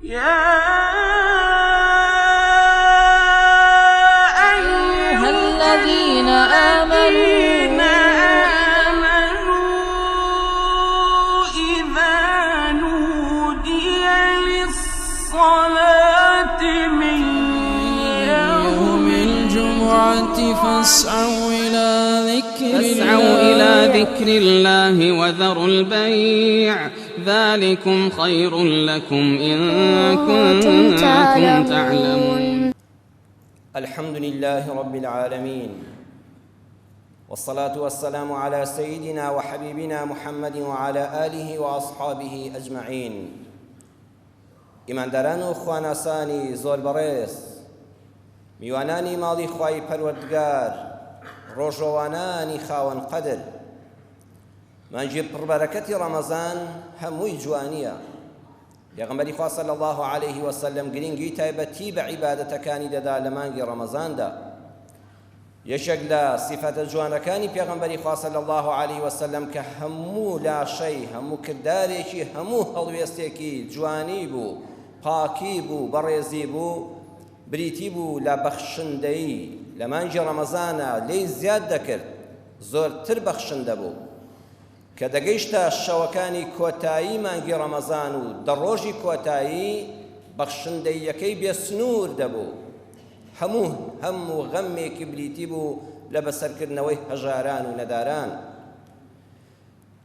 يا أيها الذين آمنوا إذا نودي للصلاة من يوم الجمعة فاسعوا إلى ذكر الله وذروا البيع ذلكم خير لكم إن كنتم تعلمون. الحمد لله رب العالمين، والصلاة والسلام على سيدنا وحبيبنا محمد وعلى آله وأصحابه أجمعين. إمان داران خواناساني زور بريس میوانانی ماڵی خوای پەروەردگار، ڕۆژەوانانی خاوەن قەدر، مانجی پڕبەرەکەتی ڕەمەزان هەمووی جوانیە. پێغەمبەری خوا صلی الله عليه وسلم گرنگی تایبەتی بە عیبادەتەکانی دەدا لە مانگی ڕەمەزاندا. یەکێک لە سیفەتە جوانەکانی پێغەمبەری خوا صلی الله عليه وسلم کە هەموو لاشەی هەموو کردارێکی هەموو هەڵوێستێکی جوانی بوو، پاکی بوو، بەڕێزی بوو، بریتی بوو لە بەخشندەیی. لە مانگی ڕەمەزانە لێی زیاد دەکرد، زۆرتر بەخشندە بوو کە دەگەیشتە شەوەکانی کۆتایی مانگی ڕەمەزان و دەڕۆژی کۆتایی بەخشندەیەکەی بێسنوور دەبوو. هەموو غەمێکی بریتی بوو لە بەسەرکردنەوەی هەژاران و نەداران.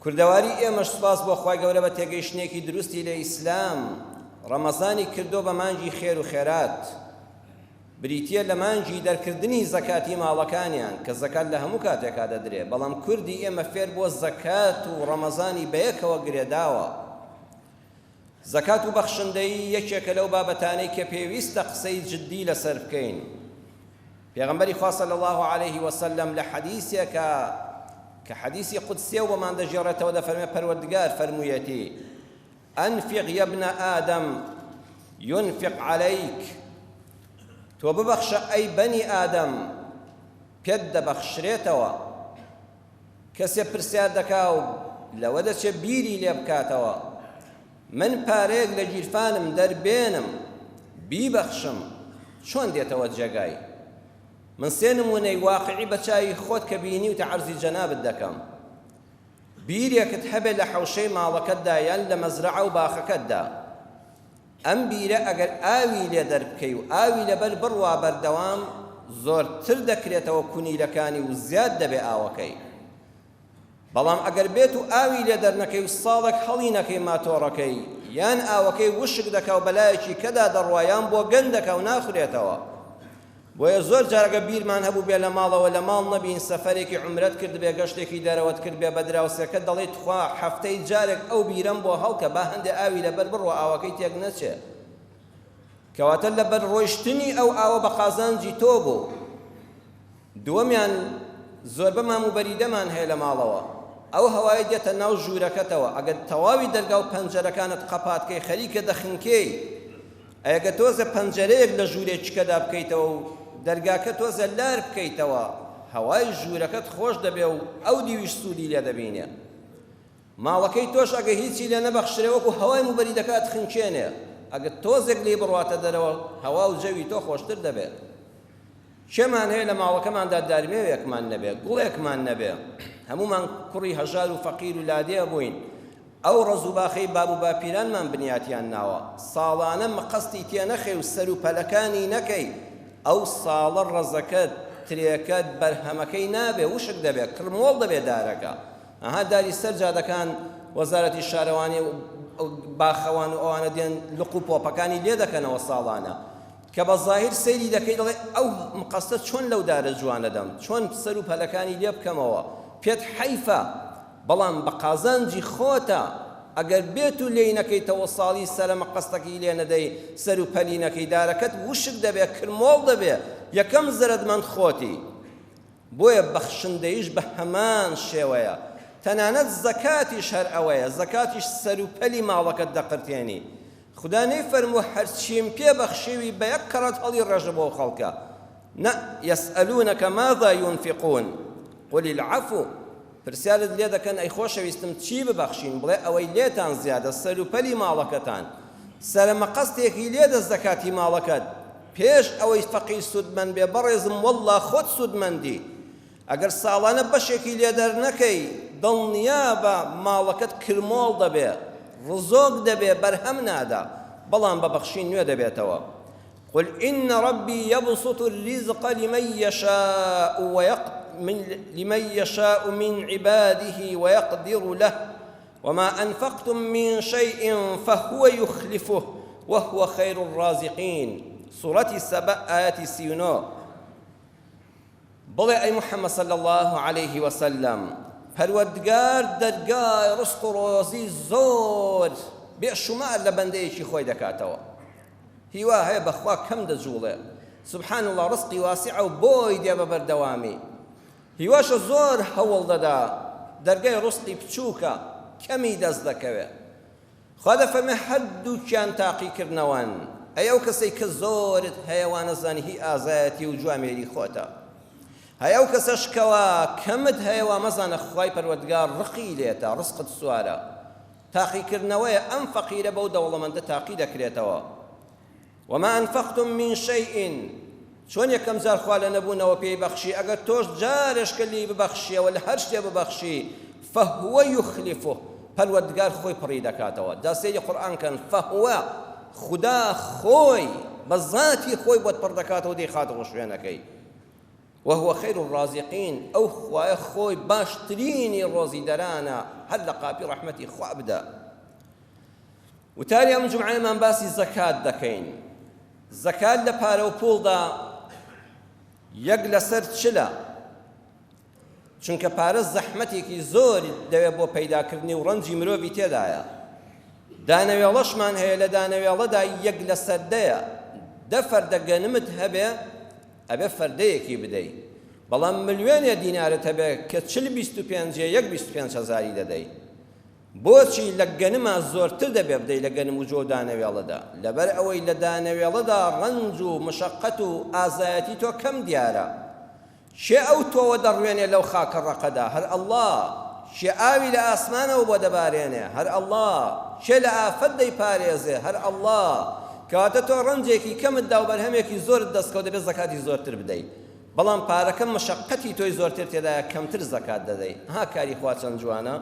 کوردەواری ئێمەش سوپاس بۆ خوای گەورە بە تێگەیشتنێکی دروستی لە ئیسلام ڕەمەزانی کردو بە مانگی خێر و خێرات. بریتیە لە مانگی دەرکردنی زەکاتی ماڵەکانیان کە زەکات لە هەموو کاتێکا دەدرێ، بەڵام کوردی ئێمە فێر بۆ زەکات و ڕەمەزانی بەیەکەوە گرێداوە. زەکات و بەخشندەی یەکێکە لەو بابەتانەی کە پێویستە قسەی جددی لەسەر بکەین. پێغەمبەری خوا صلی الله عليه وسلم لە حەدیثێکە کە حەدیثی قودسیە و بەمان دەژێڕێتەوە دەفەرمێ پەروەردگار فەرموویەتی: ئەنفق یا ابن ئادەم ينفق عليك، تۆ ببەخشە ئەی بەنی ئادەم پێت دەبەخشرێتەوە. کەسێ پرسیار دەکا و لەوە دەچێت بیری لێ بکاتەوە، من پارەیەک لە گیرفانم دەربێنم بیبەخشم، چۆن دێتەوە جێگای؟ من سێ نمونەی واقعی بە چاوی خۆت کە بینی و تەعەرزی جەنابت دەکەم. بیرێکت هەبێت لە حەوشەی ماڵەکەتدا یان لە مەزرعە و باخەکەتدا، ئەم بیرە ئەگەر ئاوی لێ دەربکەی و ئاوی لەبەر بڕوا بەردەوام زۆرتر دەکرێتەوە کونیلەکانی و زیاد دەبێ ئاوەکەی. بەڵام ئەگەر بێت و ئاوی لێ دەرنەکەی و ساڵێک هەڵی نەکەی ماتۆڕەکەی یان ئاوەکەی وشک دەکا و بەلایەکی کەدا دەڕوا یان بۆ گەن دەکا و ناخورێتەوە. بۆیە زۆر جارەگە بیرمان هەبوو بێ لە ماڵەوە لە ماڵ نەبین سەفەرێکی عومرەت کرد بێ گەشتێکی دەرەوەت کرد بێ بە دراوسێکە دەڵێت خوا هەفتەی جارێک ئەو بیرەم بۆ هەڵکە با هەندێ ئاوی لەبەر بڕوە ئاوەکەی تێک نەچێ، کەواتە لەبەر ڕۆیشتنی ئەو ئاوە بە قازانجی تۆ بوو. دووەمیان زۆر بەمام و بەریدەمان هەیە لە ماڵەوە، ئەو هەوای دێتە ناو ژوورەکەتەوە، ئەگەر تەواوی دەرگا و پەنجەرەکانت قەپاتکەی خەریکە دەخنکەی، ئەگە تۆزە پەنجەرەیەک لە ژوورێکچکەدا بکەیتەوە و دەرگاکە تۆزە لار بکەیتەوە، هەوای ژوورەکەت خۆش دەبێ و ئەو دیویش سوودی لێ دەبینێ. ماڵەکەی تۆش ئەگە هیچی لێ نەبەخشرێ وەکو هەوای موبەری دەکات خنکێنێ، ئەگە تۆزێک لێ بڕواتە دەرەوە هەوا و جەوی تۆ خۆشتر دەبێت. شێمان هەیە لە ماڵەکەماندا دارمێوێکمان نەبێ، گوڵێکمان نەبێ، هەمومان کوڕی هەژار و فەقیر و لادێ بووین. ئەو ڕەز و باخەی باب و باپیرانمان بنیاتیان ناوە، ساڵانە مەقەستی تێ نەخێ و سەر و پەلەکانی نەکەی، ئەو ساڵە ڕەزەکەت ترێکەت بەرهەمەکەی نابێ، وشک دەبێت، کرمۆڵ دەبێت دارەکە. ئەها داری سەرجادەکان وەزارەتی شارەوانی باخەوان و ئەوانە دێن لق و پۆپەکانی لێ دەکەنەوە ساڵانە، کە بە زاهیر سەیری دەکەی دەڵێ ئەو مقەستە چۆن لەو دارە جوانە دەم، چۆن سەر و پەلەکانی لێ بکەمەوە، پێت حەیفە. بەڵام بە قازانجی خۆتە ئەگەر بێت و لێی نەکەیتەوە ساڵی سەرە مەقەستەکەی لێ نەدەی، سەر و پەلی نەکەی، دارەکەت وشک دەبێت، کرمۆڵ دەبێت، یەکەم زەرەدمەند خۆتی. بۆیە بەخشندەیش بە هەمان شێوەیە. تەنانەت زەکاتیش هەر ئەوەیە، زەکاتیش سەر و پەلی ماڵەکەت دەقرتێنی. خدا نەیفەرموو هەرچیم پێ بەخشیوی بە یەک کەڕەت هەڵی ڕێژە بۆ خەڵکە. نە، یەسئەلوونەکە ماذا ينفقون قل العفو. پرسیارت لێ دەکەن ئەی خۆشەویستم چی ببەخشین؟ بڵێ ئەوەی لێتان زیادە، سەر و پەلی ماڵەکەتان. سەرمەقەستێکی لێدە زەکاتی ماڵەکەت پێش ئەوەی فەقیر سودمەند بێ بەڕێزم وەڵڵا خۆت سودمەندی ئەگەر ساڵانە بەشێکی لێدەر نەکەی دڵنیا بە ماڵەکەت کرمۆڵ دەبێ ڕزۆک دەبێ بەرهەم نادا بەڵام بە بەخشین نوێ دەبێتەوە قل إن ربي يبسط الرزق لمن يشاء من عباده ويقدر له وما أنفقتم من شيء فهو يخلفه وهو خير الرازقين سورة 7 آية 39 بڵێ ئەی محەممەد صلی الله عليه وسلم پەروەردگار دەرگای ڕزق و ڕۆزی زۆر بێشومار لە بەندەیەکی خۆی دەکاتەوە هیوا هەیە بەخوا کەم دەجوڵێ سبحان الله ڕزقی واسعە و بۆی دێ بە بەردەوامی هیواشە زۆر هەوڵ دەدا دەرگای ڕزقی بچووکە کەمی دەست دەکەوێ خوا دەفەرمێ هەردووکیان تاقیکردنەوەن ئەی ئەو کەسەی کە زۆرت هەیە وا نەزانی هی ئازایەتی و جوامێری خۆتە هەیە ئەو کەسەش کەوا کەمت هەیە وا مەزانە خوای پەروەردگار ڕقی لێتە ڕزقت سوارە تاقیکردنەوەیە ئەم فەقیرە بەو دەوڵەمەندە تاقی دەکرێتەوە وما أنفقتم من شيء چۆن یەکەم جار خوا لە نەبوونەوە پێی بەخشی ئەگەر تۆش جارێشکە لی ببەخشیەوە لە هەر شتێ ببەخشی فهو يخلفه پەروەردگار خۆی پڕی دەکاتەوە داسێری قورئان کەن فهو خدا خۆی بە ذاتی خۆی بۆت پڕ دەکاتەوە دەیخاتەوە شوێنەکەی وهو خير الرازقين أو خوای خۆی باشترینی ڕۆزی دەرانە هەر لە قاپی ڕەحمەتی خوا بدە وتاری ئەم جومعەیەمان باسی زەکات دەکەین زەکات لە پارە و پوڵدا یەک لەسەر چلە چونکە پارە زەحمەتێکی زۆری دەوێت بۆ پەیداکردنی و ڕەنجی مرۆڤی تێدایە دانەوێڵەشمان هەیە لە دانەوێڵەدا یەک لەسەر دەیە دە فەردە گەنمت هەبێ ئەبێ فەردەیەکی بدەی بەڵام ملیۆنێ دینارت هەبێ کە 25,000 دەدەی بۆچی لە گەنما زۆرتر دەبێ بدەی لە گەنم و جۆ دانەوێڵەدا لەبەر ئەوەی لە دانەوێڵەدا ڕەنج و مشەقەت و ئازایەتی تۆ کەم دیارە شێ ئەو تۆوە دەڕوێنێ لەو خاکە ڕەقەدا هەر ئەڵڵا شێ ئاوی لە ئاسمانەوە بۆ دەبارێنێ هەر ئەڵڵا شێ لە ئافەت دەیپارێزێ هەر ئەڵڵا کەواتە تۆ ڕەنجێکی کەمت دا و بەرهەمێکی زۆرت دەستکەوت دەبێت زەکاتی زۆرتر بدەیت بەڵام پارەکەم مشەقەتی تۆی زۆرتر تێدایە کەمتر زەکات دەدەیت ها کاری خوا چەند جوانە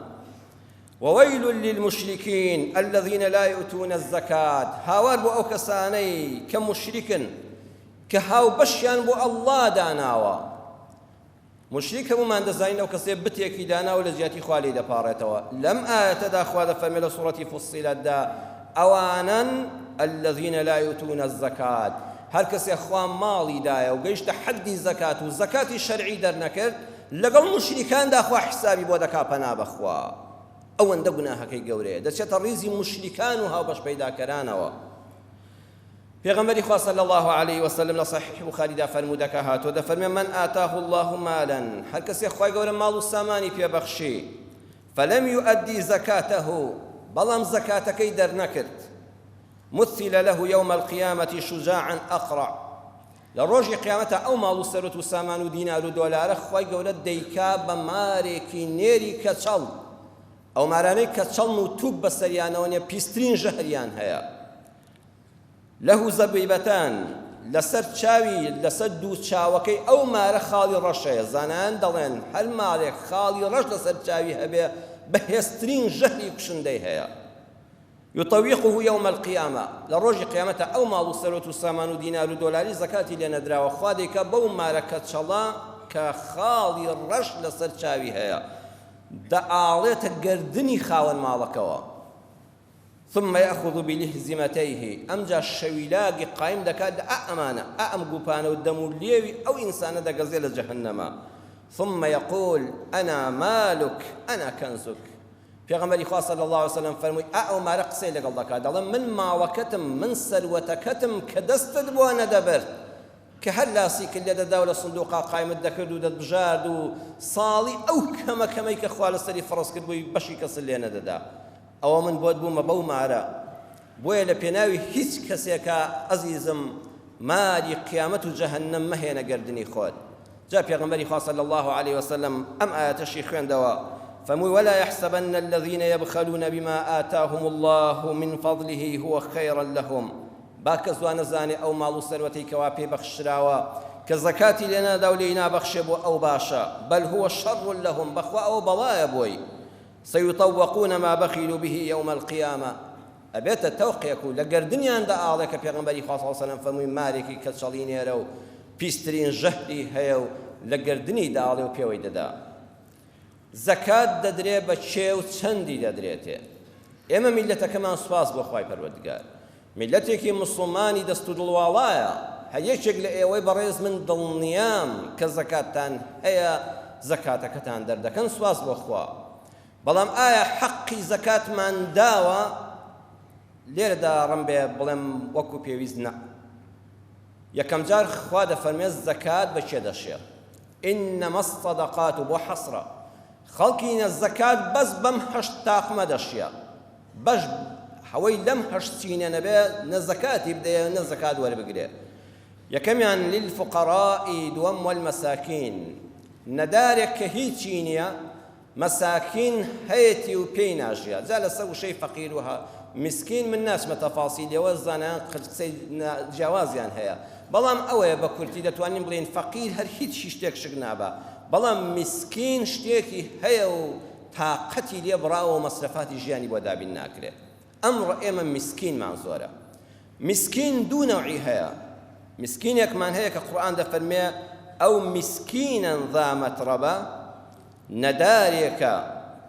وويل للمشركين الذين لا يؤتون الزكاة هاوار بو أو كساني كمشركن كهاو بشيان بو الله داناوا مشرك هو من دزاين أو كسيب بتيكي دانا ولا جاتي خوالي دبارتوا لم آتدا خواد فمل سورة فصلت دا أوانا الذين لا يؤتون الزكاة هر كسي أخوان مالي دايا وقيشت حدي زكاة والزكاة الشرعي در نكر لقل مشركان دا أخوا حسابي بو دكا پنا بخوا ئەوەندە گوناهەکەی گەورەیە دەچێتە ڕیزی مشریکان و هاوبەش پەیداکەرانەوە پێغەمبەری خوا صلی الله عليه وسلم لە صحیح بوخاریدا فەرموودەکە هاتووە دەفەرمێ من ئاتاه الله مالا هەر کەسێ خوای گەورە ماڵ و سامانی پێبەخشی فلم يؤدي زكاته بەڵام زەکاتەکەی دەرنەکرد مثل له يوم القيامة شجاعا أقرع لە ڕۆژی قیامەتە ئەو ماڵ و سەرۆت و سامان و دینار و دۆلارە خوای گەورە دەیکا بە مارێکی نێری کەچەڵ ئەو مارانەی کە چەڵن و توپ بەسەریانەوە نیە پیسترین ژەهریان هەیە لەه زەبیبەتان لەسەر چاوی لەسەر دوو چاوەکەی ئەو مارە خاڵی ڕەشەیە زانایان دەڵێن هەر مارێک خاڵی ڕەش لەسەر چاوی هەبێ بەهێزترین ژەهری کوشندەی هەیە يطوقه يوم القيامة لروج قيامته أو مال سروت وسامان ودينار ودولار زكاة لنا درا وخادك بو ماركة شلا كخالي الرش لسر شاوي هيا دعالت قردني خاون مالكوا ثم يأخذ بلهزمتيه أمجا الشويلاق قائم دكاد أأمانة أأم قبانا والدم الليوي أو إنسان دقزيل جهنم ثم يقول أنا مالك أنا كنزك پیغمبری خواه صلی الله علیه وسلم فرموی او مارق قصه لگل دکا دڵم من ماوەکەتم من سەروەتەکەتم کە دەستت بۆ نەدەبرد کە هەر لاسیکە لێ دەدا و لە سندوقا قایمت دەکرد و دەتبژارد و ساڵی ئەو کەمەکەمەی کە خوا لەسەری فڕۆز کرد بووی بەشی کەس لێ نەدەدا ئەوە من بۆت بوومە بەو مارە بۆیە لە پێناوی هیچ کەسێکە ئەزیزم ماری قیامەت و جەهەنەم مەهێنە گردنی خۆت جا پێغمبەری خوا صلی الله علیه وسلم ئەم ئاەتەشی خوێندەوە فمووی ولا يحسبن الذين يبخلون بما آتاهم الله من فضله هو خيرا لهم باکە زوانە زانێ ئەو ماڵ و سەروەتەی کەوا پێ بەخشراوە کە زەکاتی لێ نەدا و لێی نابەخشێ بۆ ئەو باشە بەل هو شەڕ لەهم بەخوا ئەوە بەڵایە بۆی سەیطەوەقون ما بەخیلوا به یوم القیامە ئەبێتە تەوقێک و لە گەردنیاندا ئاڵێ کە پێغەمبەری خوا صلی الله علیه وسلم فەرمووی مارێکی کە چەڵی نێرە و پیسترین ژەهری هەیە و لە گەردنی داڵێ و پێوەی دەدا زەکات دەدرێ بە چێ و چەندی دەدرێتێ ئێمە میلەتەکەمان سوپاس بۆ خوای پەروەردگار میلەتێکی مسلمانی دەست و دڵواڵایە هەیەکێک لە ئێوەی بەڕێز من دڵنیام کە زەکاتتان هەیە زەکاتەکەتان دەردەکەن سوپاس بۆ خوا بەڵام ئایا حەقی زەکاتمان داوە لێرەدا ڕەم بێ بڵێم وەکو پێویست نە یەکەم جار خوا دەفەرمێت زەکات بەچێ دەشێت ئینەمە الصەدەقات بۆ حەسرە خەڵکینە زەکات بەس بەم هەشت تاقمە دەشیە بەش هەوەی لەم هەشت چینە نەبێ نە زەکاتی بدەیە نە زەکات وەربگرێ یەکەمیان للفقەڕائی دووەم والمەساکین نەدارێک کە هیچی نییە مەساکین هەیەتی و پێی ناژیە جا لەسەر وشەی فەقیر وها مسکین من ناچمە تەفاسیلەوە زانیان قسەی جیاوازیان هەیە بەڵام ئەوەیە بە کورتی دەتوانین بڵێن فەقیر هەر هیچی شتێک شک نابە بەڵام مسکین شتێکی هەیە و تاقەتی لێ بڕاوە و مەسرەفاتی ژیانی بۆ دابین ناکرێت ئەمڕۆ ئێمە مسکینمان زۆرە مسکین دوو نەوعی هەیە مسکینێکمان هەیە کە قورئان دەفەرمێ ئەو مسکینەن ذا مەترەبە نەدارێکە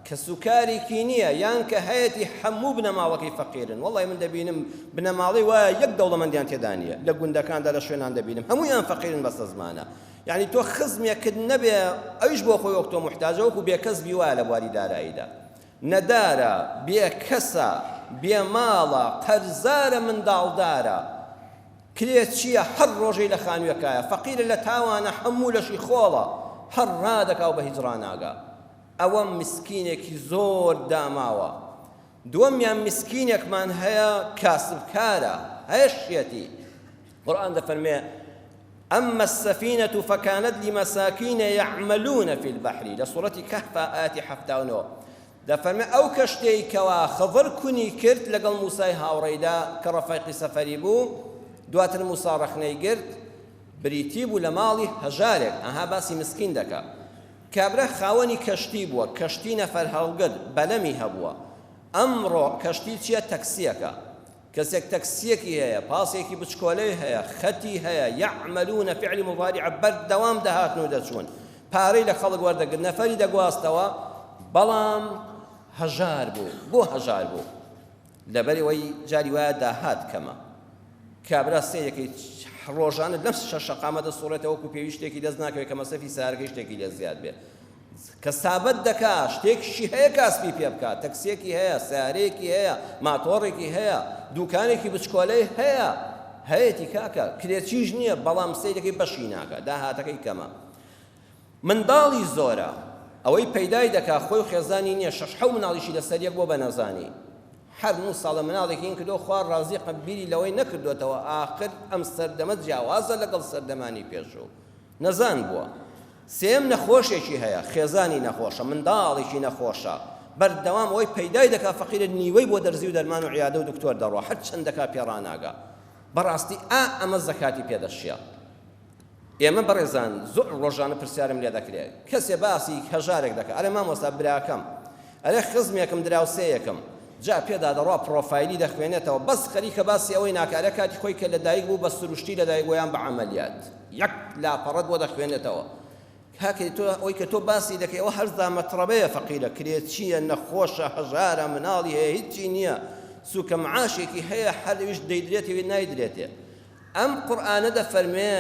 کە سوکارێکی نییە یان کە هەیەتی هەموو بنەماڵەکەی فەقیرن وەڵی من دەبینم بنەماڵی وایە یەک دەوڵەمەندیان تێدا نییە لە گوندەکاندا لە شوێنان دەبینم هەموویان فەقیرن بەسە زمانە یعنی تۆ خزمێکت نەبێ ئەویش بۆ خۆی وەک تۆ موحتاجە وەکو بێکەسبی وایە لە بواری داراییدا نەدارە بێکەسە بێماڵە قەرزارە منداڵدارە کرێت چییە هەر ڕۆژەی لە خانوویەکایە فەقیرە لە تاوانە هەموو لەشی خۆڵە هەر ڕادەکا و بە هیچ ڕناگا ئەوە مسکینێکی زۆر داماوە دووەمیان مسکینێکمان هەیە کاسبکارە هەیە شێتی قورئان دەفەرمێ أما السفينة فكانت لمساكين يعملون في البحر لسورة كهف آيات 79 دەفەرمێ ئەو کەشتەی کەوا خەضر کونی کرد لەگەڵ موسای هاوڕێیدا کە ڕەفیقی سەفەری بوو دواتر موسا ڕەخنەی گرت بریتی بوو لە ماڵی هەژارێک ئەها باسی مسکین دەکا کابرا خاوەنی کەشتی بووە کەشتی نەفەر هەڵگرت بەلەمی هەبووە ئەمڕۆ کەشتی چییە تەکسیەکە کەسێک تەکسیەکی هەیە پاسێکی بچکۆلەی هەیە خەتی هەیە یعملونە فعلی مضارع بەردەوام دەهاتن و دەچوون پارەی لە خەڵک وەردەگرت نەفەری دەگواستەوە بەڵام هەژار بوو بۆ هەژار بوو لەبەرەوەی جاری وایە داهات کەمە کابرا سێیەکەی ڕۆژانە لەم شەقامەتە سوڕێتەوە وەکو پێویستێکی دەست ناکەوێت کە مەسەفی سارەکەی شتێکی لێ زیاد بێت کە سابەت دەکا شتێکیشی هەیە کاسبی پێ بکات تەکسیەکی هەیە سیارەیەکی هەیە ماتۆڕێکی هەیە دوکانێکی بچکۆلەی هەیە هەیەی کاکە کرێچیش نییە بەڵام سەیرەکەی بەشی ناکە داهاتەکەی کەمە منداڵی زۆرە ئەوەی پەیدای دەکا خۆی خێزانی نییە شەش حەو مناڵیشی لەسەر یەک بۆ بەنەزانی هەر نو ساڵە مناڵێکی این کردو خوار ڕازی قەبیری لەوەی نەکردوێتەوە ئاخر ئەم سەردەمە جیاوازە لەگەڵ سەردەمانی پێشوو نەزان بووە سێم نەخۆشێکی هەیە خێزانی نەخۆشە منداڵێکی نەخۆشە بەردەوام ئەوەی پەیدای دەکا فەقیرە نیوەی بۆ دەرزی و دەرمان و عیادە و دکتۆر دەڕۆ هەر چەندەکا پێڕاناگا بەڕاستی ئەمە زەکاتی پێدەشیە ئێمە بەڕێزان زۆر ڕۆژانە پرسیارم لێ دەکرێت کەسێ باسی هەژارێک دەکات ئەرێ مامۆستا براکەم ئەرێ خزمێکم دراوسەیەکم جا پێدا دەڕوا پرۆفایلی دەخوێنێتەوە بەس خەریکە باسی ئەوەی ناکارە کاتی خۆی کە لەدایک بوو بە سروشتی لەدایک بۆیان بە عەمەلیات یەک لاپەڕەت بۆ دەخوێنێتەوە کاکە تۆ ئەوەی کە تۆ باسی دەکەی ئەوە هەر زامەتڕەبەیە فەقیرە کرێت چییە نەخۆشە هەژارە مناڵی هەیە هیچی نییە سوکە معاشێکی هەیە هەرویش دەیدرێتەوە نایدرێتێ ئەم قورئانە دەفەرمێ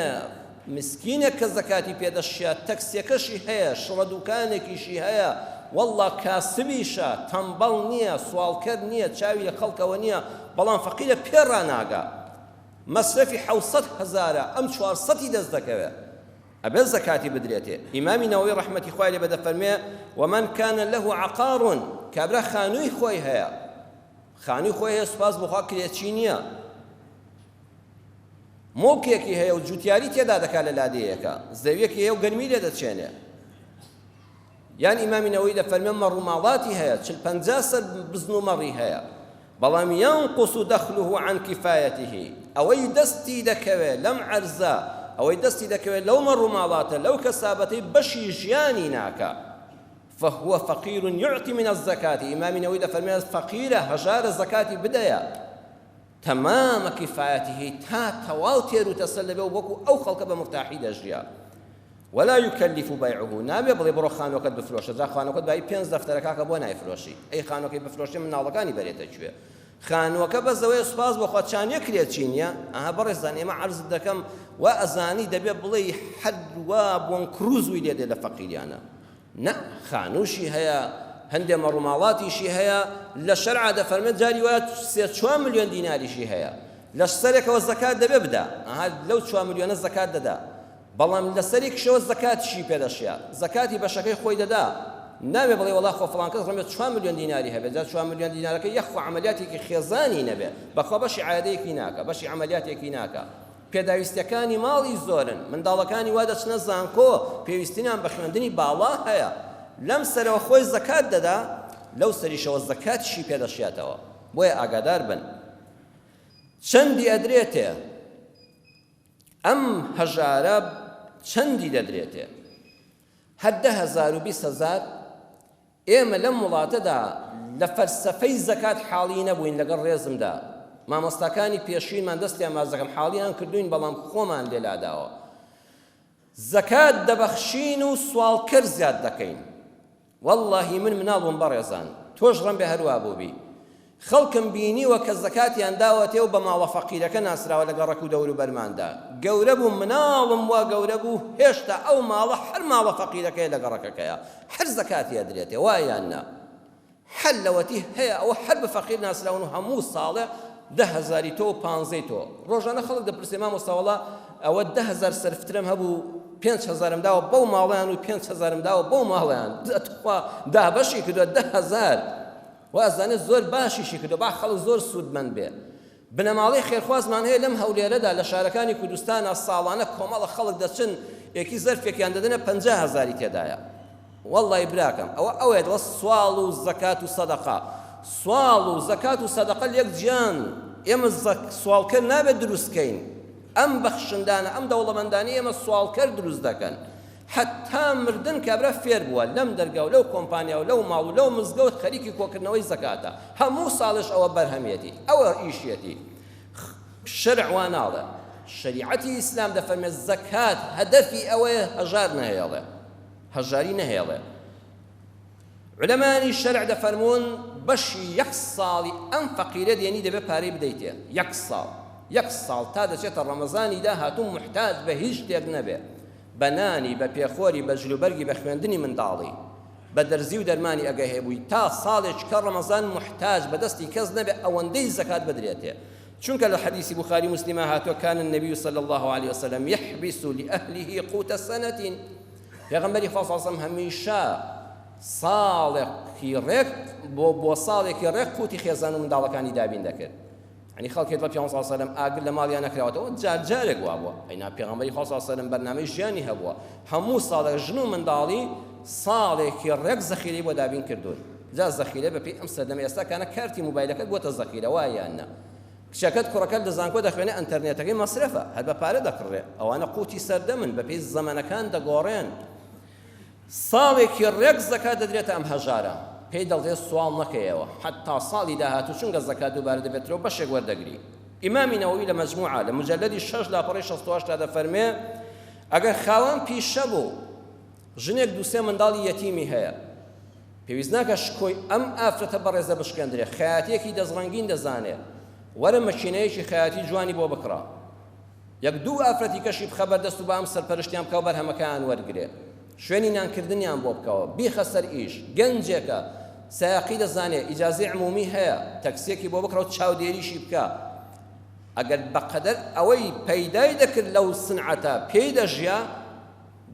مسکینێک کە زەکاتی پێدەشیە تەکسیەکەشی هەیە شڕە دوکانێکیشی هەیە والله کاسبیشە تەمبەڵ نییە سوالکەر نییە چاوی لە خەڵکەوە نییە بەڵام فەقیرە پێڕاناگا مەسرەفی 700,000 ئەم 400 دەست دەکەوێت ئەبێت زەکاتی بدرێتێ ئیمامی نەوەوی ڕەحمەتی خوای لێ بەدەفەرمێ ومن كان له عقار کابرا خانووی خۆی هەیە خانووی خۆی هەیە سوپاس بخوا کرێچی نییە مۆڵکێکی هەیە و جوتیاری تێدا دەکات لە لادەیەکە زەویەکی هەیە و گەرمی لێ دەچێنێ یان ئیمامی نەوەوی دەفەرمێ مەڕووماڵاتی هەیە 40-50 سەر بزن و مەڕی هەیە بەڵام ينقص دخله عن كفايته ئەوەی دەستی دەکەوێت لەم عەرزە ئەوەی دەستی دەکەوێت لەو مەڕووماڵاتە لەو کەسابەتەی بەشی ژیانی ناکە فهو فقير يعطي من الزكاة إمام نووي دەفەرمێ فەقیرە هەژارە زەکاتی بدەیە تەمامە کیفایەتیهی تا تەواو تێر و تەسەل دەبێ و وەکو ئەو خەڵکە بە مفتاحی دەژیا ولا يكلف بيعه نابێ بڵێ بڕۆ خانووەکەت بفرۆشە جا خانووەکەت بای 5 دەفتەرە کاکە بۆ نایفرۆشی ئەی خانووەکەی بفرۆشی مناڵەکانی بەرێتە کوێ خانووەکە بەزەوەی سوپاس بۆ خۆت چانیە کرێت چینیە ئەها بەڕێزان ئێمە عەرزت دەکەم و ئەزانی دەبێ بڵێ حەدوا بۆن کروزوی لێدێ لە فەقیریانە نە خانووشی هەیە هەندێ مەڕووماڵاتیشی هەیە لە شەرعا دەفەرمێت جاری وایە 3-4 ملیۆن دیناریشی هەیە لە سەرێکەوە زەکات دەبێ بدا ئەها لەو 4 ملیۆنە زەکات دەدا بەڵام لە سەرێکشەوە زەکاتیشی پێدەشیا زەکاتی بەشەکەی خۆی دەدا نابێ بڵێ وەڵا خۆ فڵان کەس ڕەمێت 4 ملیۆن دیناری هەبێت جا 4 ملیۆن دینارەکە یەخوا عەمەلیاتێکی خێزانی نەبێ بەخوا بەشی عایدەیەکی ناکە بەشی عەمەلیاتێکی ناکە پێداویستەکانی ماڵی زۆرن منداڵەکانی وا دەچنە زانکۆ پێویستیان بە خوێندنی باڵا هەیە لەم سەرەوە خۆی زەکات دەدا لەو سەریشەوە زەکاتیشی پێدەشیاتەوە بۆیە ئاگادار بن چەندی ئەدرێتێ ئەم هەژارە چەندی دەدرێتێ هەر 10,000 و 20,000 ئێمە لەم وڵاتەدا لە فەلسەفەی زەکات حاڵی نەبووین لەگەڵ ڕێزمدا مامۆستاکانی پێشینمان دەستیان باز دەکەم حاڵیان کردوین بەڵام خۆمان لێلاداوە زەکات دەبەخشین و سوالکەر زیاد دەکەین واللهی من مناڵم بەڕێزان تۆش ڕەم بێ هەروە بووبی خەڵکم بینیوە کە زەکاتیان داوەتێ و بە ماڵە فەقیرەکە ناسراوە لەگەڵ ڕەک و دەور و بەرماندا گەورە بوو مناڵم وا گەورە بوو هێشتا ئەو ماڵە هەر ماڵە فەقیرەکەی لەگەڵ ڕەکەکەیە هەر زەکاتی ئەدرێتێ وایان نا هەر لەوەتی هەیە ئەوە هەر بە فەقیر ناسراون و هەموو ساڵێ 10,000 تۆ و 15 تۆ ڕۆژانە خەڵک دەپرسێ مامۆستا وەڵا ئەوە 10,000 سەرفترم هەبوو 5,000 داوە بەو ماڵیان و 5,000 داوە بەو ماڵیان دەتخوا دابەشی کردووە 10,000 وازانێت زۆر باشیشی کردو با خەڵک زۆر سوودمەند بێ بنەماڵی خێرخوازمان هەیە لەم هەولێرەدا لە شارەکانی کوردستانە ساڵانە کۆمەڵە خەڵک دەچن یەکی زەرفێکیان دەدەنە 50,000 تێدایە وەڵڵی براکەم ئەوەیە دڵ سوال و زەکات و سەدەقا سوال و زەکات و سەدەقە لەک جیان ئێمە سوالکەر نابێت دروستکەین ئەم بەخشندانە ئەم دەوڵەمەندانی ئێمە سوالکەر دروست دەکەن حتا مردن کابرا فێر بووە لەم دەرگا و لەو کۆمپانیا و لەو ماڵ و لەو مزگەوت خەریکی کۆکردنەوەی زەکاتە هەموو ساڵش ئەوە بەرهەمێتی ئەوە ئیشیەتی شەرع وا ناڵێ شەریعەتی ئیسلام دەفەرمێت زەکات هەدەفی ئەوەیە هەژار نەهێڵێ هەژاری نەهێڵێ علەمانی شەرع دەفەرمون بەشی 1 ساڵی ئەم فەقیرە دێنی دەبێ پارەی بدەیتێ 1 ساڵ تا دەچێتە ڕەمەزانی داهاتوو محتاج بە هیچ شتێک نەبێ بە نانی بە پێخۆری بە جلوبەرگی بە خوێندنی منداڵی بە دەرزی و دەرمانی ئەگە هەبووی تا ساڵێک کە ڕەمەزان محتاج بە دەستی کەس نەبێ ئەوەندەی زەکات بدرێتێ چونکە لە حەدیثی بوخاری مسلمە هاتووە كان النبي صلى الله عليه وسلم يحبس لأهله قوت سنة پێغەمبەری خوا صلی الله علیه و سلم هەمیشە ساڵێکی ڕێک بۆ ساڵێکی ڕێک قوتی خێزان و منداڵەکانی دابین دەکرد يعني خەڵکێت بە پێغەمبەر صلی الله علیه و سلم ئاگر لە ماڵیان نەکراوەتەوە جارێک وا بووە ئەینا پێغەمبەری خوا صلی الله علیه و سلم بەرنامەی ژیانی هەبووە هەموو ساڵێک ژن و منداڵی ساڵێکی ڕێک زەخیرەی بۆ دابین کردوون جا زەخیرە بەپێی ئەم سەردەمە ئێستا کانە کارتی مۆبایلەکەت بۆتە زەخیرە وایان نا کچەکەت کوڕەکەت لە زانکۆ دەخوێنێ ئەنتەرنێتەکەی مەسرەفە هەر بە پارە دەکڕێ ئەوانە قوتی سەردەمن بەپێی زەمانەکان دەگۆڕێن ساڵێکی ڕێک زەکات دەدرێتە ئەم هەژارە پێی دەڵێ سوال نەکەیەوە حتا ساڵی داهاتوو چونکە زەکات دووبارە دەبێتەوە بەشێک وەردەگری ئیمامی نەوەوی لە مەجموعە لە مجەلەدی 6 لاپەڕەی 68 دا دەفەرمێ ئەگەر خاوەن پیشە بوو ژنێک دووسێ منداڵی یەتیمی هەیە پێویست ناکە شکۆی ئەم ئافرەتە بەڕێزە بشکێندرێ خەیاتیەکی دەزڕەنگین دەزانێ وەرە مەکینەیەکی خەیاتی جوانی بۆ بکڕە یەک دوو ئافرەتی کەشی بخەبەر دەست و بە ئەم سەرپەرشتیان بکەوە بەرهەمەکەیان وەرگرێ شوێنی نانکردنیان بۆ بکەوە بیخە سەر ئیش گەنجێکە سایقی دەزانێ ئیجازەی عمومی هەیە تەکسیەکی بۆ بکڕە و چاودێریشی بکە ئەگەر بەقەدەر ئەوەی پەیدای دەکرد لەو سنعەتە پێی دەژیا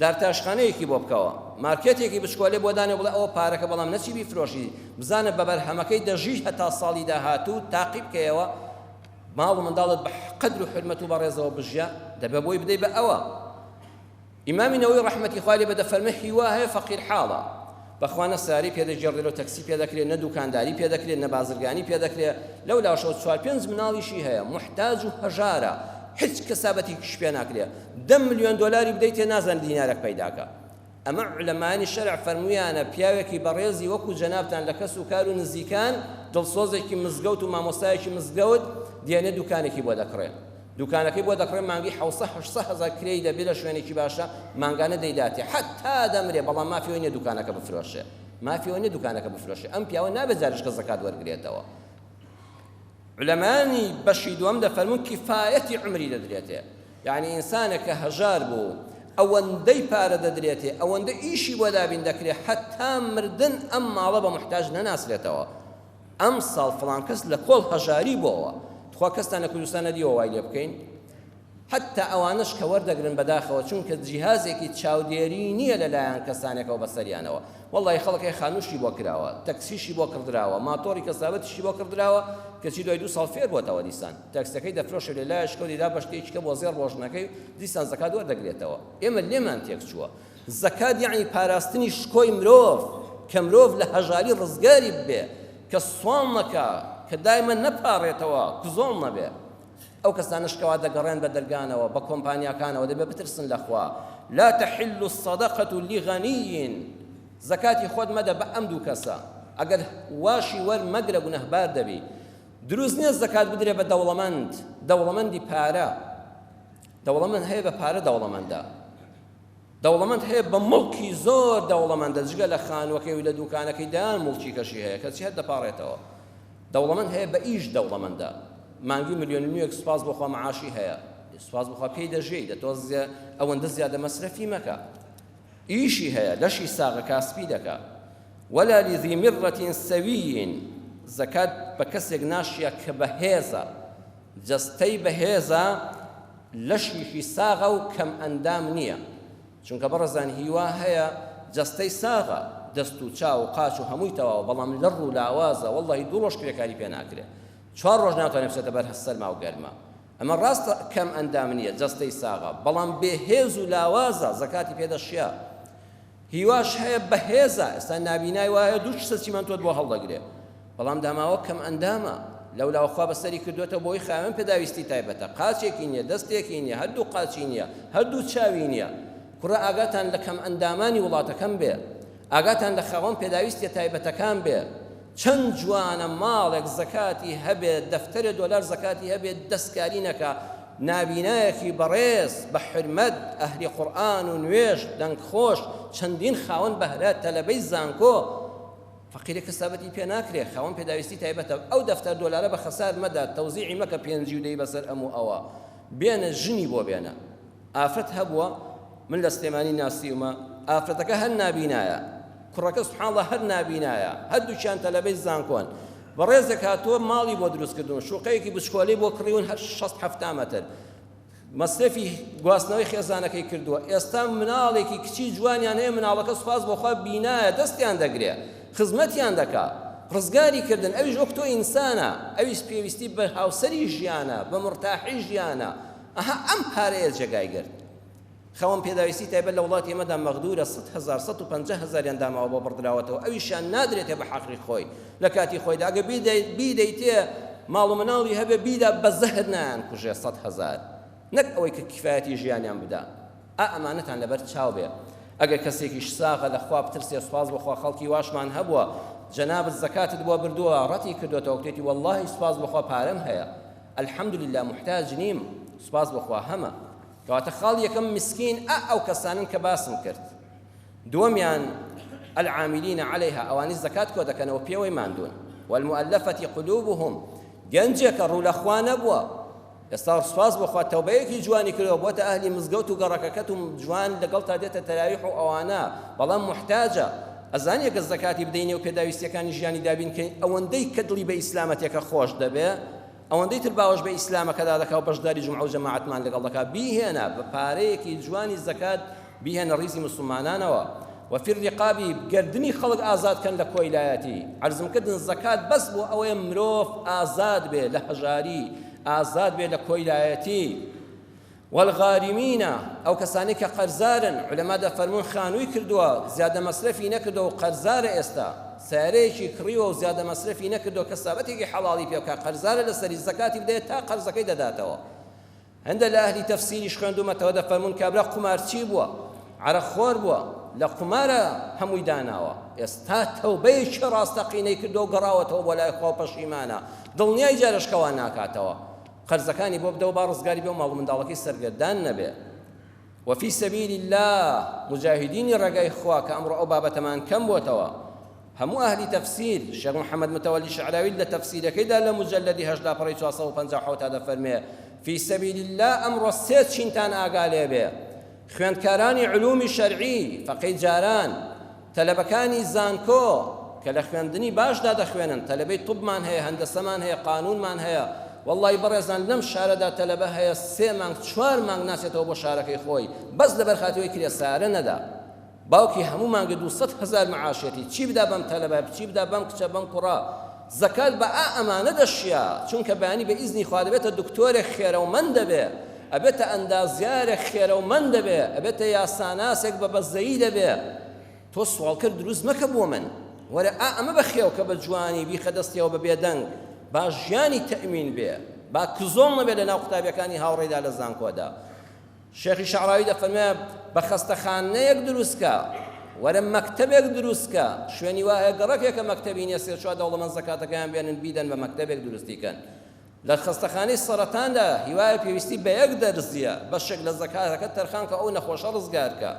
دارتاشخانەیەکی بۆ بکەوە مارکێتێکی بچکۆلێ بۆ دانێ بڵێ ئەوە پارەکە بەڵام نەچی بیفرۆشی بزانە بە بەرهەمەکەی دەژی هەتا ساڵی داهاتوو تاقی بکەیەوە ماڵ و منداڵت بە قەدر و حرمەت و بەڕێزەوە بژیا دەبێ بۆی بدەی بە ئەوە ئیمامی نەوەوی ڕەحمەتی خوا لێ بێ دەفەرمێ هیوا هەیە فەقیر حاڵە بەخوا نەساری پێدەگێڕێت و تەکسی پێدەکرێت نە دوکانداری پێدەکرێت نە بازرگانی پێدەکرێت لەو لاشەوە 4-5 مناڵیشی هەیە محتاج و هەژارە هیچ کەسابەتێکیش پێ ناکرێت 10 ملیۆن دۆلاری بدەیت تێ نازانێت دینارێک پەیداکە ئەمە عولەمانی شەرع فەرموویانە پیاوێکی بەڕێزی وەکو جەنابتان لە کەس و کار و نزیکان دڵسۆزێکی مزگەوت و مامۆستایەکی مزگەوت دێنێ دوکانێکی بۆ دەکڕێت دوکانەکەی بۆ دەکڕێت مانگی 700-800 هەزار کرێی دەبێت لە شوێنێکی باشە مانگانە دەیداتێ حتا دەمرێ بەڵام مافیەوەی نییە دوکانەکە بفرۆشێ مافیەوەی نییە دوکانەکە بفرۆشێ ئەم پیاوە نابێت جارشکە زەکات وەرگرێتەوە علەمانی بەشی دووەم دەفەرمون کیفایەتی عمری دەدرێتێ یعنی ئینسانێکە هەژار بوو ئەوەندەی پارە دەدرێتێ ئەوەندە ئیشی بۆ دابین دەکرێت حتا مردن ئەم ماڵە بە محتاج نەناسرێتەوە ئەم ساڵ فڵان کەس لە کۆڵ هەژاری بۆەوە خوا کەستان لە کوردستان نەدیوە وای لێ بکەین حتا ئەوانش کە وەردەگرن بەداخەوە چونکە جیهازێکی چاودێری نییە لەلایەن کەسانێکەوە بەسەریانەوە وەڵڵی خەڵکی خانووشی بۆ کراوە تەکسیشی بۆ کردراوە ماتۆری کەسابەتیشی بۆ کردراوە کەچی دوای 2 ساڵ فێر بۆتەوە دیسان تەکسەکەی دەفرۆشە لە لایە شکۆ دیدا بە شتێکی کە بۆ زێر ڕۆژنەکەی دیسان زەکات وەردەگرێتەوە ئێمە لێمان تێک چووە زەکات یعنی پاراستنی شکۆی مرۆڤ کە مرۆڤ لە هەژاری ڕزگاری ببێ کە سوام نەکا کە دایمە نەپارێتەوە کزۆڵ نەبێ ئەو کەسانش کەوا دەگەڕێن بە دەرگانەوە بە کۆمپانیاکانەوە دەبێ بترسن لەخوا لا تحل الصدقة لغني زەکاتی خۆت مەدە بە ئەم دوو کەسە ئەگەر واشی وەرمەگرە گونەهبار دەبی دروست نییە زەکات بدرێ بە دەوڵەمەندی پارە دەوڵەمەند هەیە بە پارە دەوڵەمەندە دەوڵەمەند هەیە بە مڵکی زۆر دەوڵەمەندە جگە لە خانوەکەی و لە دوکانەکەی دایان مڵکی کەشی هەیە کەچی هەر دەپاڕێتەوە دەوڵەمەند هەیە بە ئیش دەوڵەمەندە مانگی 1.5 ملیۆن سوپاس بۆخوا معاشی هەیە سوپاس بخوا پێی دەژێی دەتۆزیە ئەوەندە زیادە مەسرەفی مەکە ئیشی هەیە لەشی ساغە کاسپی دەکا ولا لذی مرة سەویین زەکات بە کەسێک ناشیە کە بەهێزە جەستەی بەهێزە لەشیشی ساغە و کەم ئەندام نییە چونکە بەڕەزان هیوا هەیە جەستەی ساغە دەست و چاو و قاچ و هەمووی تەواو بەڵام لەڕ و لاوازە وەڵڵاهی 2 ڕۆژ کرێکاری پێ ناکرێت 4 ڕۆژ ناتوانێت بچێتە بەر سەرما و گەرما ئەمە ڕاستە کەم ئەندام نییە جەستەی ساغە بەڵام بێهێز و لاوازە زەکاتی پێدەشیە هیواش هەیە بەهێزە ئێستا نابینای وایە 2 سیمەنتۆت بۆ هەڵدەگرێ بەڵام داماوە کەم ئەندامە لەولاوەخوا بەسەری کردوێتە بۆی خاوێن پێداویستی تایبەتە قاچێکی نییە دەستێکی نییە هەردوو قاچی نییە هەردوو چاوی نییە کوڕە ئاگاتان لە کەم ئەندامانی وڵاتەکەم بێ ئاگاتان لە خاوەن پێداویستی تایبەتەکان بێ چەند جوانە ماڵێک زەکاتی هەبێت دەفتەرە دۆلار زەکاتی هەبێت دەستکاری نەکا نابینایەکی بەڕێز بە حرمەت ئەهلی قورئان و نوێژ دەنگخۆش چەندین خاوەن بەهرەت تەلەبەی زانکۆ فەقیرێک کەسابەتی پێ ناکرێ خاوەن پێداویستی تایبەتە ئەو دەفتەر دۆلارە بە خەسار مەدە تەوزیعی مەکە پێنجی و دەی بەسەر ئەموو ئەوە بێنە ژنی بۆ بێنە ئافرەت هەبووە من لە سلێمانی ناسیومە ئافرەتەکە هەر نابینایە کوڕەکە سوبحانڵڵا هەر نابینایە هەردووچیان تەلەبەی زانکۆن بەڕێزێک هاتووە ماڵی بۆ دروستکردون شوقەیەکی بچکۆلەی بۆ کڕیون 6-7 مەتر مەسرەفی گواستنەوەی خێزانەکەی کردووە ئێستا مناڵێکی کچی جوانیان هەیە مناڵەکە سوپاس بۆخوا بینایە دەستیان دەگرێ خزمەتیان دەکا ڕزگاری کردن ئەویش وەک تۆ ئینسانە ئەویش پێویستی بە هاوسەری ژیانە بە مرتاحی ژیانە ئەها ئەم پارەیە جێگای گرت خەوەن پێداویستی تایبەت لە وڵاتی ئێمەدا مەغدورە 100,000-150,000 داماوە بۆ بڕدراوەتەوە ئەویشیان نادرێتێ بە حەقی خۆی لە کاتی خۆیدا ئەگە بیدەیتێ ماڵ و مناڵی هەبێ بیدا بە زەهر نایان کوژێ 100,000 نەک ئەوەی کە کفایەتی ژیانیان بدا ئەمانەتان لەبەر چاو بێ ئەگەر کەسێکیش ساغە لەخوا بترسێ سوپاس بخوا خەڵکی واشمان هەبووە جەنابەت زەکاتت بۆ بردووە ڕەتی کردوێتەوە وتێتی وەڵڵاهی سوپاس بخوا پارەم هەیە الحەمدولله محتاج نیم سوپاس بخوا هەمە کەواتە خاڵ یەکەم مسکین ئەو کەسانن کە باسم کرد دووەمیان العاملین عەلەیها ئەوانی زەکات کۆ دەکەنەوە پێوەی ماندوون والمؤلفة قلوبهم گەنجێکە ڕوو لە خوا نەبووە ئێستا سوپاس بخوا تەوبەیەکی جوانی کردەوە بۆتە ئەهلی مزگەوت و گەڕەکەکەت و جوان لەگەڵ تا دێتە تەراویح و ئەوانە بەڵام محتاجە ئەزانێ کە زەکاتی بدەینێ و پێداویستیەکانی ژیانی دابینکەین ئەوەندەی کە دڵی بە ئیسلامەتێکە خۆش دەبێ ئەوەندەی تر باوەش بە ئیسلامەکەدا دەکا و بەشداری جومعە و جەماعەتمان لەگەڵ دەکا بیهێنە بە پارەیەکی جوانی زەکات بیهێنە ڕیزی مسلمانانەوە وفي الرقاب گردنی خەڵک ئازادکەن لە کۆیلایەتی عەرزمکردن زەکات بەس بۆ ئەوەیە مرۆڤ ئازاد بێ لە هەژاری ئازاد بێ لە کۆیلایەتی والغارمین ئەو کەسانی کە قەرزارن علەما دەفەرمون خانووی کردووە زیادە مەسرەفی نەکردو و قەرزارە ئێستا سیارەیەکی کڕیوە و زیادە مەسرەفی نەکردو کەسابەتێکی حەڵاڵی پێ بکات قەرزارە لەسەری زەکاتی بدەیت تا قەرزەکەی دەداتەوە هەندە لە ئەهلی تەفسیریش خوێندومەتەوە دەفەرمون کابرا قومارچی بووە عەرەقخۆر بووە لە قومارە هەمووی داناوە ئێستا تەوبەیەکی ڕاستەقینەی کردو و گەڕاوەتەوە بۆ لای خوا پەشیمانە دڵنیای جارشکەوان ناکاتەوە قەرزەکانی بۆ بدە و با ڕزگاری بێ و ماڵ و منداڵەکەی سەرگەردان نەبێ وفي سبيل الله مجاهدين رقاي خواك أمر أبابة من كم بوتوا هم أهل تفسير الشيخ محمد متولي شعراوي لتفسير كذا لمجلد هجدا بريتو أصو بنزاحوت هذا فرمي في سبيل الله أمر السيد شنتان أقالي به خوان كاراني علوم شرعي فقي جاران تلبكاني زانكو كلا خوان دني باش دادا خوانن تلبي طب من هي هندسة من هي قانون من هي والله بەڕێزان لەم شارەدا تەلەبە هەیە 3 مانگ 4 مانگ ناچێتەوە بۆ شارەکەی خۆی بەس لەبەر خاتەوەی کرێسارە نەدا باوکی هەموو مانگە 200,000 معاشێتی چی بدا بەم تەلەبە چی بدا بەم کچە بەم کوڕە زەکات بە ئەمانە دەشیا چونکە بەیانی بە ئیزنی خوا دەبێتە دکتۆرێک خێرەومەند دەبێ ئەبێتە ئەندازیارێک خێرەومەند دەبێ ئەبێتە یاساناسێک بە بەزەیی دەبێ تۆ سوڵکرد دروست مەکە بۆ من وەرە ئەمە بەخێو کە بە جوانی بیخە دەستیەوە بە بێدەنگ با ژیانی تەئمین بێ با کزۆڵ نەبێ لە ناو قوتابیەکانی هاوڕێدا لە زانکۆدا شێخی شەعراوی دەفەرمێ بە خەستەخانەیەک دروستکە وەرە مەکتەبێک دروستکە شوێنی وایە گەڕەکێکە مەکتەبی نییە سێ چوار دەوڵەمەند زەکاتەکەیان بێنن بیدەن بە مەکتەبێک دروستیکەن لە خەستەخانەی سەرەتاندا هیوایە پێویستی بە یەک دەرزیە بەشێک لە زەکاتەکە تەرخان کە ئەو نەخۆشە ڕزگارکە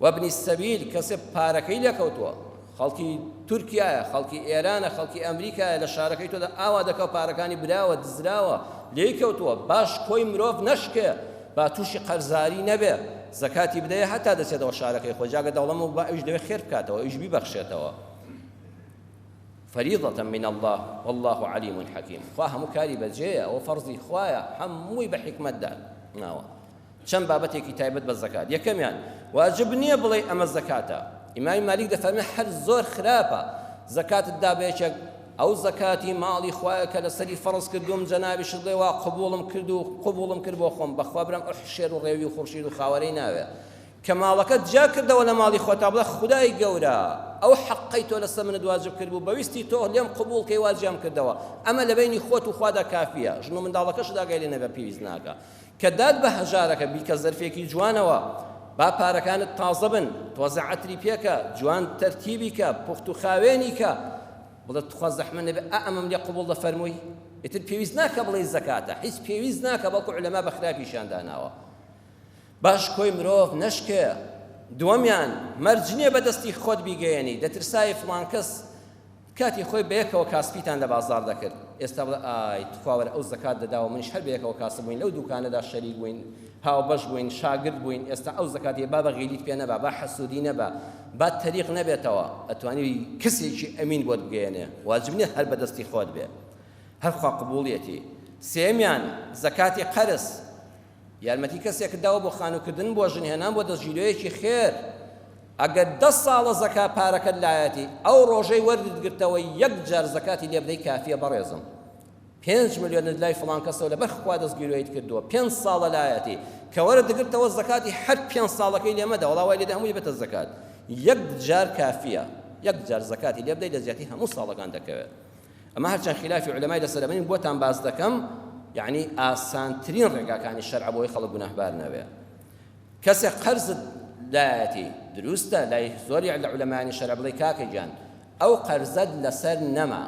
وابنی السەبیل کەسێ پارەکەی لێکەوتووە خەڵکی تورکیایە خەڵکی ئێرانە خەڵکی ئەمریکایە لە شارەکەی تۆدا ئاوا دەکە پارەکانی براوە دزراوە لێی کەوتووە باش کۆی مرۆڤ نەشکێ با تووشی قەرزاری نەبێ زەکاتی بدەیە هەتا دەچێتەوە شارەکەی خۆی جاگە دەوڵەمە با ئەویش دەوێت خێر بکاتەوە ئەویش بیبەخشێتەوە فەریضەتەن من الله والله علیم حەکیم خوا هەموو کاری بەجێیە ئەوە فەرزی خوایە هەمووی بە حیکمەتدا ناوە چەند بابەتێکی تایبەت بە زەکات یەکەمیان واجب نییە بڵێ ئەمە زەکاتە ئیمامی مالیک دەفەرمێ هەر زۆر خراپە زەکاتت دابێچێک ئەو زەکاتی ماڵی خوایە کە لەسەری فەرز کردوم جەنابیش دڵێوا قبوڵم کرد بۆ خۆم بەخوا برم شێر و ڕێوی و خورشید و خاوەرەی ناوێ کە ماڵەکەت جا کردەوە لە ماڵی خۆتا بڵێ خودای گەورە ئەو حەقەی تۆ لەسەر منت واجب کرد بوو بەویستی تۆ لێم قبوڵ کەی واجیام کردەوە ئەمە لە بینی خۆت و خوادا کافیە ژن و منداڵەکەشدا گای لێ نەبێ پێویست ناکە کە داد بە هەژارەکە بیکە زەرفێکی جوانەوە با پارەکانت تازە بن تۆزە عەتری پێکە جوان تەرتیبی کە پوخت و خاوێنی کە بڵێ تخوا زەحمە نەبێ ئەمەم لێ قبوڵ دەفەرمووی ئیتر پێویست ناکە بڵێ زەکاتە هیچ پێویست ناکە بەڵکو عولەما بە خراپیشیان داناوە باش کۆی مرۆڤ نەشکێ دووەمیان مەرج نییە بەدەستی خۆت بیگەیەنی دەترسای فڵان کەس کاتی خۆی بەیەکەوە کاسپیتان لە بازار دەکرد ئێستا بڵێ ئای تخواوەرە ئەو زەکات دەداوە منیش هەر بەیەکەوە کاسب بووین لەو دوکانەدا شەریک بووین هاو بەش بووین شاگرد بووین ئێستا ئەو زەکاتی با بە غیلیت پێ نەبا با حەسوودی نەبا با تەریق نەبێتەوە ئەتوانی کەسێکی ئەمین بۆت بگەیەنێ واجب نییە هەر بەدەستی خۆت بێ هەر خوا قبوڵیەتی سێمیان زەکاتی قەرز یارمەتی کەسێک داوە بۆ خانووکردن بۆ ژنهێنان بۆ دەستگیرۆیەکی خێر ئەگەر 10 ساڵە زەکا پارەکەت لایەتی ئەو ڕۆژەی وەردت گرتەوە یەک جار زەکاتی لێ بدەی کافیە بەڕێزم 5 ملیۆنت لای فڵان کەسەوە لەبەر خوا دەستگیرۆیت کردووە 5 ساڵە لایەتی کە وەرە دەگرتەوە زەکاتی هەر 5 ساڵەکەی لێ مەدە وەڵا وای لێدە هەمووی بێتە زەکات یەک جار کافیە یەک جار زەکاتی لێ بدەی لە زیاتی هەموو ساڵەکان دەکەوێت ئەمە هەرچەند خلافی عولەمای لەسەر ئەمەین بۆتان باز دەکەم یعنی ئاسانترین ڕێگاکانی شەرع بۆی خەڵک گوناهبار نەبێ کەسێک قەرزت لایەتی دروستە لای زۆری لە عولەمایانی شەرع بڵێ کاکە گیان ئەو قەرزەت لەسەر نەما